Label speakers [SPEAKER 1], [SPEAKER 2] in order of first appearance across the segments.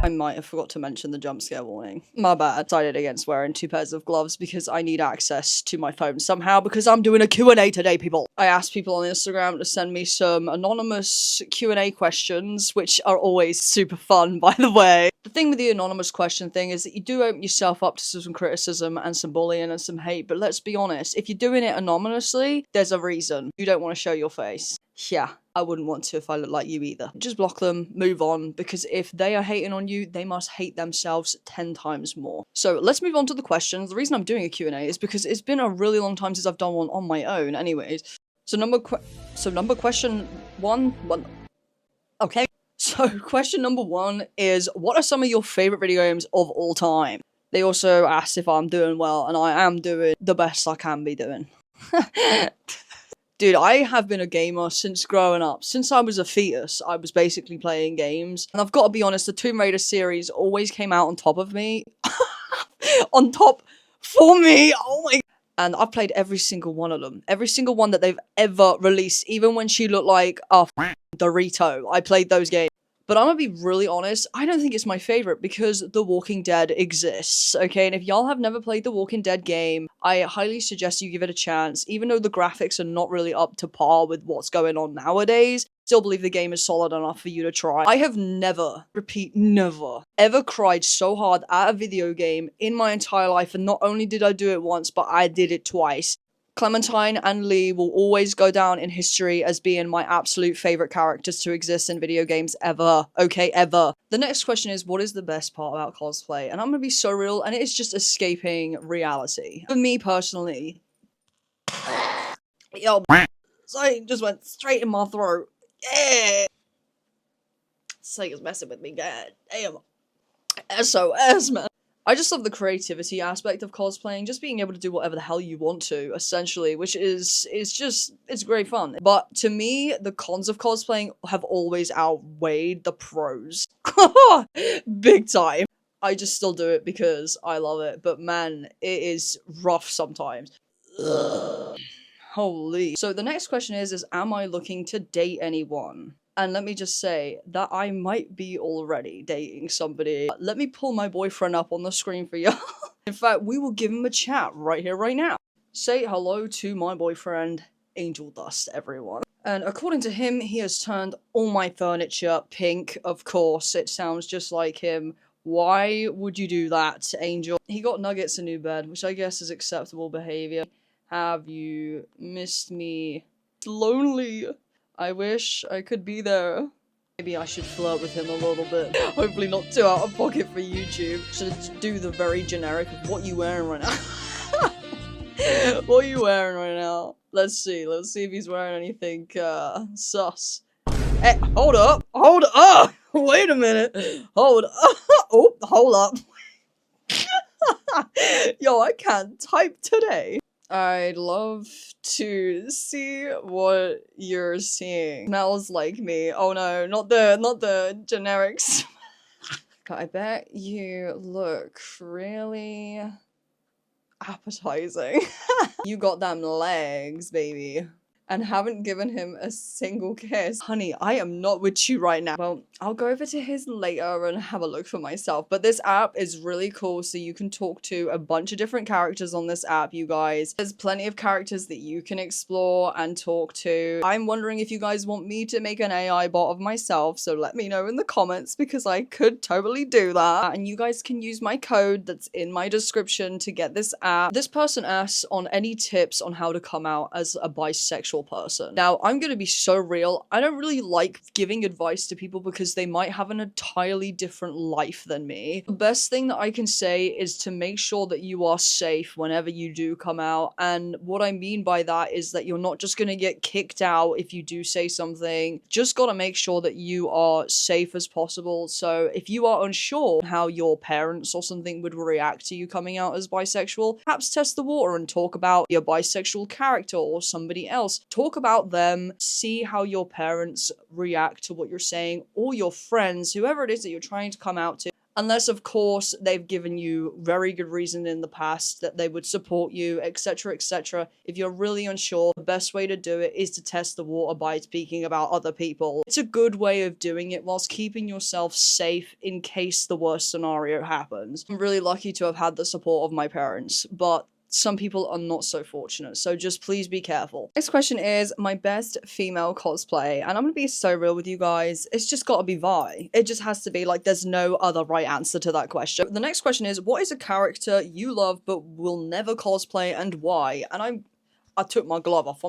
[SPEAKER 1] I might have forgot to mention the jump scare warning. My bad. Decided against wearing 2 pairs of gloves because I need access to my phone somehow because I'm doing a Q&A today, people. I asked people on Instagram to send me some anonymous Q&A questions, which are always super fun, by the way. The thing with the anonymous question thing is that you do open yourself up to some criticism and some bullying and some hate, but let's be honest, if you're doing it anonymously, there's a reason. You don't want to show your face. Yeah, I wouldn't want to if I look like you either. Just block them, move on, because if they are hating on you, they must hate themselves 10 times more. So let's move on to the questions. The reason I'm doing a Q&A is because it's been a really long time since I've done one on my own anyways. So question one. Okay. So question number 1 is, what are some of your favorite video games of all time? They also asked if I'm doing well, and I am doing the best I can be doing. Dude, I have been a gamer since growing up. Since I was a fetus, I was basically playing games. And I've got to be honest, the Tomb Raider series always came out on top of me. On top for me! Oh my... And I've played every single one of them. Every single one that they've ever released. Even when she looked like a Dorito. I played those games. But I'm gonna be really honest, I don't think it's my favorite because The Walking Dead exists, okay? And if y'all have never played The Walking Dead game, I highly suggest you give it a chance. Even though the graphics are not really up to par with what's going on nowadays, still believe the game is solid enough for you to try. I have never, repeat, never, ever cried so hard at a video game in my entire life, and not only did I do it once, but I did it twice. Clementine and Lee will always go down in history as being my absolute favorite characters to exist in video games ever. Okay, ever. The next question is, what is the best part about cosplay? And I'm gonna be so real, and it is just escaping reality. For me personally, yo, sorry, just went straight in my throat. Yeah. Saga's messing with me, god damn. SOS, man. I just love the creativity aspect of cosplaying, just being able to do whatever the hell you want to, essentially, which is it's great fun. But to me, the cons of cosplaying have always outweighed the pros. Big time. I just still do it because I love it, but man, it is rough sometimes. Ugh. Holy. So the next question is am I looking to date anyone? And let me just say that I might be already dating somebody. Let me pull my boyfriend up on the screen for you. In fact, we will give him a chat right here, right now. Say hello to my boyfriend, Angel Dust, everyone. And according to him, he has turned all my furniture pink. Of course, it sounds just like him. Why would you do that, Angel? He got Nuggets a new bed, which I guess is acceptable behavior. Have you missed me? It's lonely. I wish I could be there. Maybe I should flirt with him a little bit. Hopefully not too out of pocket for YouTube. Should do the very generic of what you wearing right now. What are you wearing right now? Let's see if he's wearing anything sus. Hey, hold up! Wait a minute! Hold up! Oh, hold up! Yo, I can't type today. I'd love to see what you're seeing. Smells like me. Oh no, not the generics. I bet you look really appetizing. You got them legs, baby. And haven't given him a single kiss. Honey, I am not with you right now. Well, I'll go over to his later and have a look for myself. But this app is really cool, so you can talk to a bunch of different characters on this app, you guys. There's plenty of characters that you can explore and talk to. I'm wondering if you guys want me to make an AI bot of myself, so let me know in the comments because I could totally do that. And you guys can use my code that's in my description to get this app. This person asks on any tips on how to come out as a bisexual person. Now, I'm gonna be so real. I don't really like giving advice to people because they might have an entirely different life than me. The best thing that I can say is to make sure that you are safe whenever you do come out. And what I mean by that is that you're not just gonna get kicked out if you do say something. Just gotta make sure that you are safe as possible. So if you are unsure how your parents or something would react to you coming out as bisexual, perhaps test the water and talk about your bisexual character or somebody else. Talk about them, see how your parents react to what you're saying, or your friends, whoever it is that you're trying to come out to. Unless, of course, they've given you very good reason in the past that they would support you, etc., etc. If you're really unsure, the best way to do it is to test the water by speaking about other people. It's a good way of doing it whilst keeping yourself safe in case the worst scenario happens. I'm really lucky to have had the support of my parents, but some people are not so fortunate, so just please be careful. Next question is my best female cosplay, and I'm gonna be so real with you guys, it's just gotta be Vi. It just has to be, like, there's no other right answer to that question. The next question is, what is a character you love but will never cosplay and why? And I took my glove off,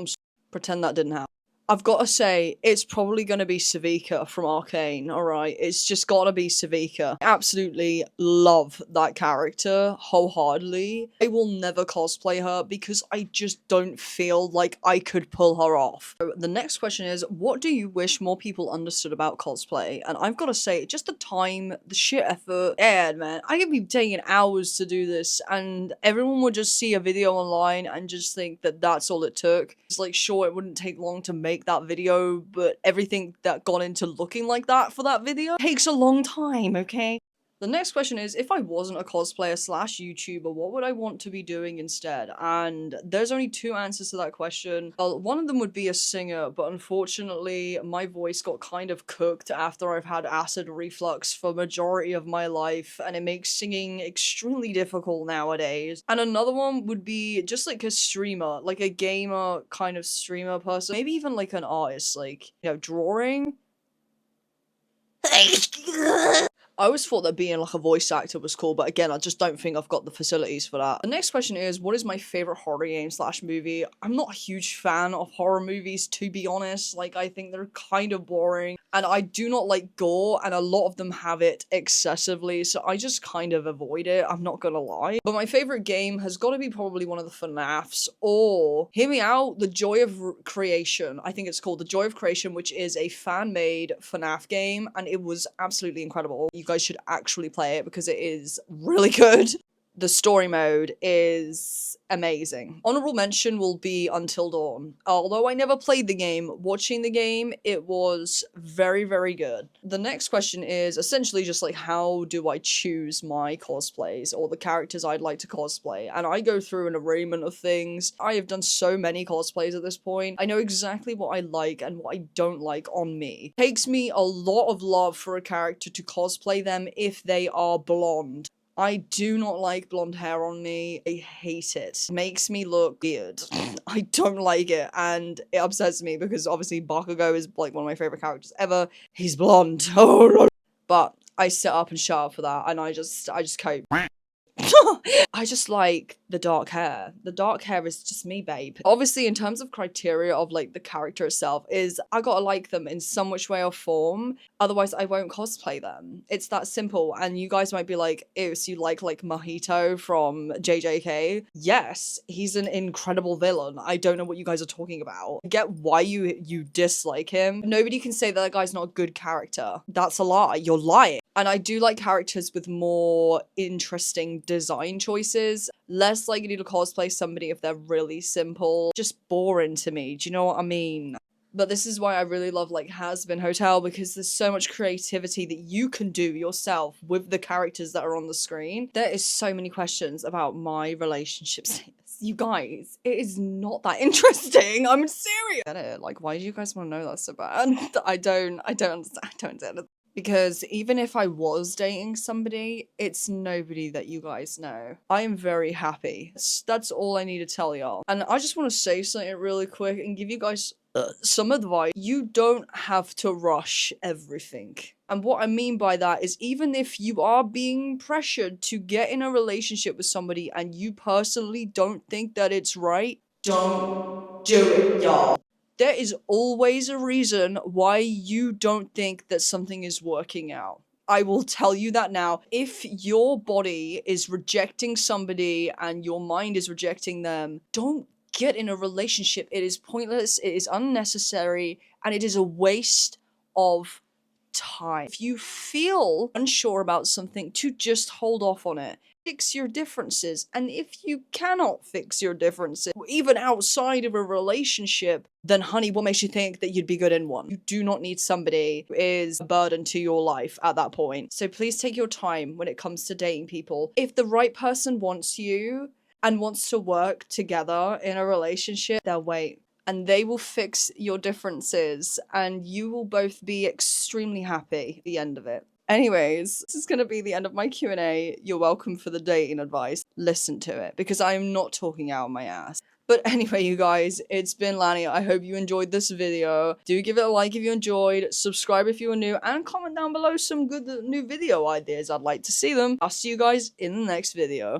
[SPEAKER 1] pretend that didn't happen. I've got to say, it's probably going to be Savika from Arcane, alright? It's just got to be Savika. I absolutely love that character wholeheartedly. I will never cosplay her because I just don't feel like I could pull her off. So the next question is, what do you wish more people understood about cosplay? And I've got to say, just the time, the sheer effort, and man, I could be taking hours to do this and everyone would just see a video online and just think that that's all it took. It's like, sure, it wouldn't take long to make that video, but everything that got into looking like that for that video takes a long time, okay? The next question is, if I wasn't a cosplayer slash YouTuber, what would I want to be doing instead? And there's only two answers to that question. Well, one of them would be a singer, but unfortunately, my voice got kind of cooked after I've had acid reflux for majority of my life, and it makes singing extremely difficult nowadays. And another one would be just like a streamer, like a gamer kind of streamer person, maybe even like an artist, like, you know, drawing. I always thought that being like a voice actor was cool, but again, I just don't think I've got the facilities for that. The next question is, what is my favorite horror game slash movie? I'm not a huge fan of horror movies, to be honest. Like, I think they're kind of boring, and I do not like gore, and a lot of them have it excessively, so I just kind of avoid it, I'm not gonna lie. But my favorite game has got to be probably one of the FNAFs, or, hear me out, The Joy of Creation. I think it's called The Joy of Creation, which is a fan-made FNAF game, and it was absolutely incredible. You guys should actually play it because it is really good. The story mode is amazing. Honorable mention will be Until Dawn. Although I never played the game, watching the game, it was very, very good. The next question is essentially just like, how do I choose my cosplays or the characters I'd like to cosplay? And I go through an arrayment of things. I have done so many cosplays at this point. I know exactly what I like and what I don't like on me. It takes me a lot of love for a character to cosplay them if they are blonde. I do not like blonde hair on me. I hate it. It makes me look weird. I don't like it, and it upsets me because obviously Bakugo is like one of my favorite characters ever. He's blonde. Oh no. But I sit up and shut up for that, and I just cope. I just like the dark hair. The dark hair is just me, babe. Obviously, in terms of criteria of like the character itself, is I gotta like them in some which way or form. Otherwise, I won't cosplay them. It's that simple. And you guys might be like, ew, so you like Mojito from JJK? Yes, he's an incredible villain. I don't know what you guys are talking about. I get why you dislike him. Nobody can say that guy's not a good character. That's a lie. You're lying. And I do like characters with more interesting design choices. Less likely to cosplay somebody if they're really simple. Just boring to me. Do you know what I mean? But this is why I really love like Has Been Hotel, because there's so much creativity that you can do yourself with the characters that are on the screen. There is so many questions about my relationship status. You guys, it is not that interesting. I'm serious. Get it? Like, why do you guys want to know that so bad? I don't understand. I don't understand. Because even if I was dating somebody, it's nobody that you guys know. I am very happy. That's all I need to tell y'all. And I just want to say something really quick and give you guys some advice. You don't have to rush everything. And what I mean by that is, even if you are being pressured to get in a relationship with somebody and you personally don't think that it's right, don't do it, y'all. There is always a reason why you don't think that something is working out. I will tell you that now. If your body is rejecting somebody and your mind is rejecting them, don't get in a relationship. It is pointless, it is unnecessary, and it is a waste of time. If you feel unsure about something, to just hold off on it. Fix your differences, and if you cannot fix your differences, even outside of a relationship, then honey, what makes you think that you'd be good in one? You do not need somebody who is a burden to your life at that point. So please take your time when it comes to dating people. If the right person wants you and wants to work together in a relationship, they'll wait. And they will fix your differences, and you will both be extremely happy at the end of it. Anyways, this is going to be the end of my Q&A. You're welcome for the dating advice. Listen to it, because I am not talking out of my ass. But anyway, you guys, it's been Lani. I hope you enjoyed this video. Do give it a like if you enjoyed, subscribe if you are new, and comment down below some good new video ideas. I'd like to see them. I'll see you guys in the next video.